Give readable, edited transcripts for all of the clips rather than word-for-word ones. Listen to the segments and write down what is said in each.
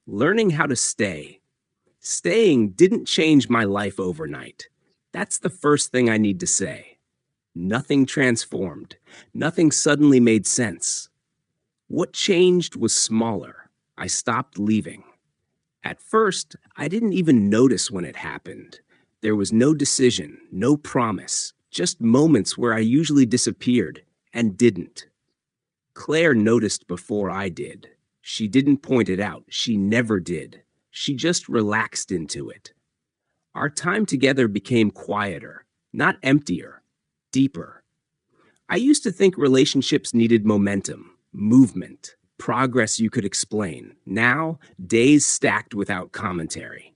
Learning how to stay. Staying didn't change my life overnight. That's the first thing I need to say. Nothing transformed. Nothing suddenly made sense. What changed was smaller. I stopped leaving. At first, I didn't even notice when it happened. There was no decision, no promise, just moments where I usually disappeared and didn't. Claire noticed before I did. She didn't point it out. She never did. She just relaxed into it. Our time together became quieter, not emptier, deeper. I used to think relationships needed momentum, movement, progress you could explain. Now, days stacked without commentary.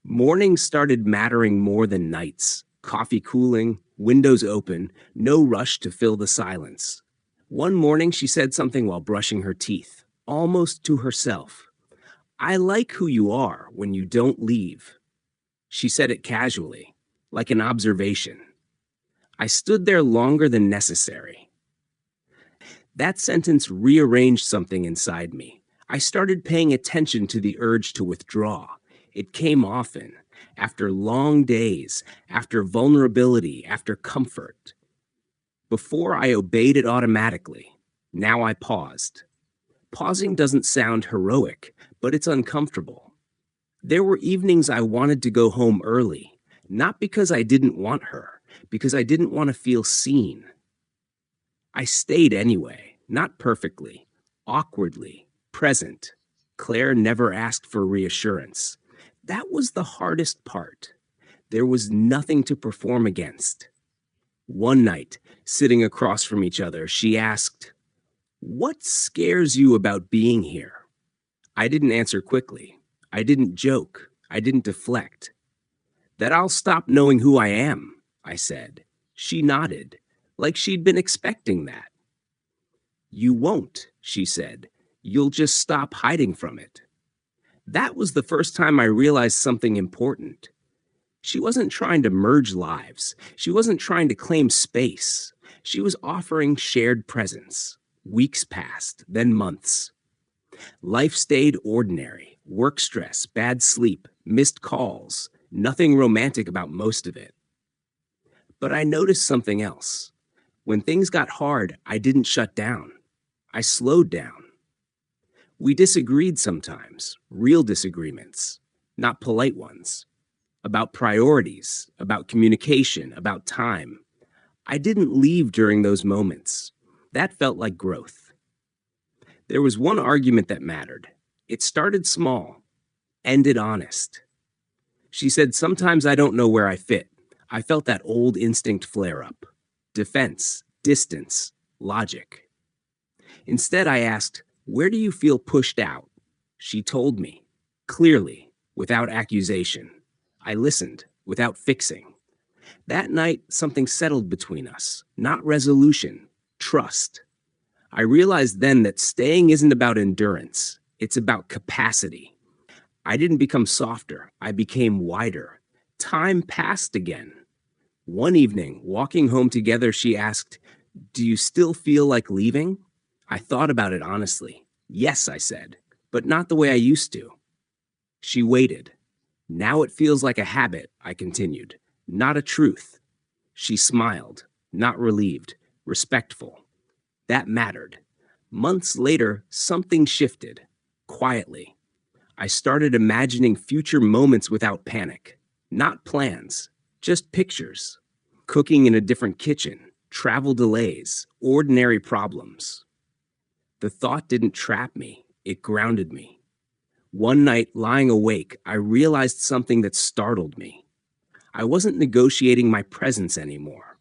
Mornings started mattering more than nights. Coffee cooling, windows open, no rush to fill the silence. One morning, she said something while brushing her teeth, almost to herself. I like who you are when you don't leave. She said it casually, like an observation. I stood there longer than necessary. That sentence rearranged something inside me. I started paying attention to the urge to withdraw. It came often, after long days, after vulnerability, after comfort. Before I obeyed it automatically. Now I paused. Pausing doesn't sound heroic, but it's uncomfortable. There were evenings I wanted to go home early, not because I didn't want her, because I didn't want to feel seen. I stayed anyway, not perfectly, awkwardly, present. Claire never asked for reassurance. That was the hardest part. There was nothing to perform against. One night, sitting across from each other, she asked, "What scares you about being here?" I didn't answer quickly. I didn't joke. I didn't deflect. "That I'll stop knowing who I am," I said. She nodded, like she'd been expecting that. "You won't," she said. "You'll just stop hiding from it." That was the first time I realized something important. She wasn't trying to merge lives. She wasn't trying to claim space. She was offering shared presence. Weeks passed, then months. Life stayed ordinary. Work stress, bad sleep, missed calls. Nothing romantic about most of it. But I noticed something else. When things got hard, I didn't shut down. I slowed down. We disagreed sometimes, real disagreements, not polite ones, about priorities, about communication, about time. I didn't leave during those moments. That felt like growth. There was one argument that mattered. It started small, ended honest. She said, "Sometimes I don't know where I fit." I felt that old instinct flare up. Defense, distance, logic. Instead, I asked, "Where do you feel pushed out?" She told me, clearly, without accusation. I listened, without fixing. That night, something settled between us. Not resolution, trust. I realized then that staying isn't about endurance. It's about capacity. I didn't become softer. I became wider. Time passed again. One evening, walking home together, she asked, "Do you still feel like leaving?" I thought about it honestly. "Yes," I said, "but not the way I used to." She waited. "Now it feels like a habit," I continued, "not a truth." She smiled, not relieved, respectful. That mattered. Months later, something shifted, quietly. I started imagining future moments without panic. Not plans, just pictures. Cooking in a different kitchen, travel delays, ordinary problems. The thought didn't trap me, it grounded me. One night, lying awake, I realized something that startled me. I wasn't negotiating my presence anymore.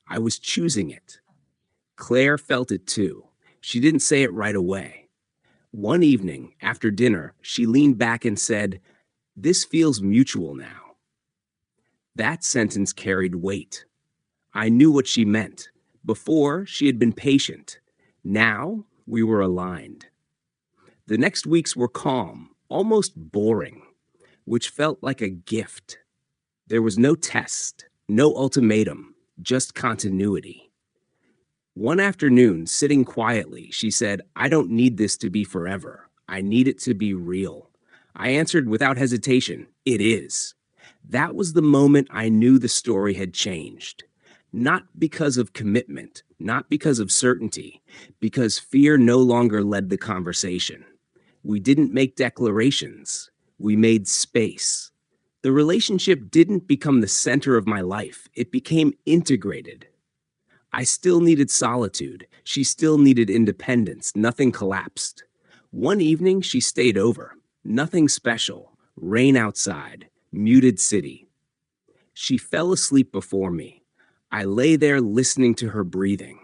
I was choosing it. Claire felt it too. She didn't say it right away. One evening, after dinner, she leaned back and said, "This feels mutual now." That sentence carried weight. I knew what she meant. Before, she had been patient. Now, we were aligned. The next weeks were calm, almost boring, which felt like a gift. There was no test, no ultimatum, just continuity. One afternoon, sitting quietly, she said, "I don't need this to be forever. I need it to be real. I answered without hesitation, it is. That was the moment I knew the story had changed. Not because of commitment, not because of certainty, because fear no longer led the conversation. We didn't make declarations, we made space. The relationship didn't become the center of my life, it became integrated. I still needed solitude. She still needed independence. Nothing collapsed. One evening, she stayed over. Nothing special. Rain outside. Muted city. She fell asleep before me. I lay there listening to her breathing.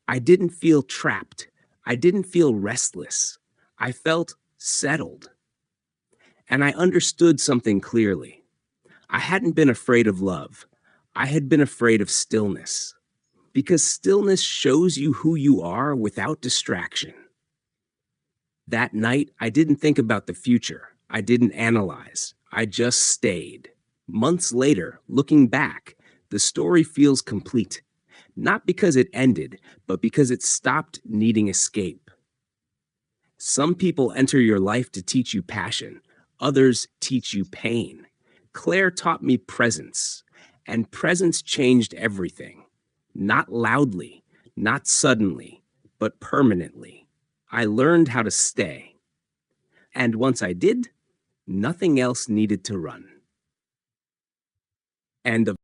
I didn't feel trapped. I didn't feel restless. I felt settled. And I understood something clearly. I hadn't been afraid of love. I had been afraid of stillness. Because stillness shows you who you are without distraction. That night, I didn't think about the future. I didn't analyze. I just stayed. Months later, looking back, the story feels complete. Not because it ended, but because it stopped needing escape. Some people enter your life to teach you passion. Others teach you pain. Claire taught me presence, and presence changed everything. Not loudly, not suddenly, but permanently. I learned how to stay. And once I did, nothing else needed to run. End of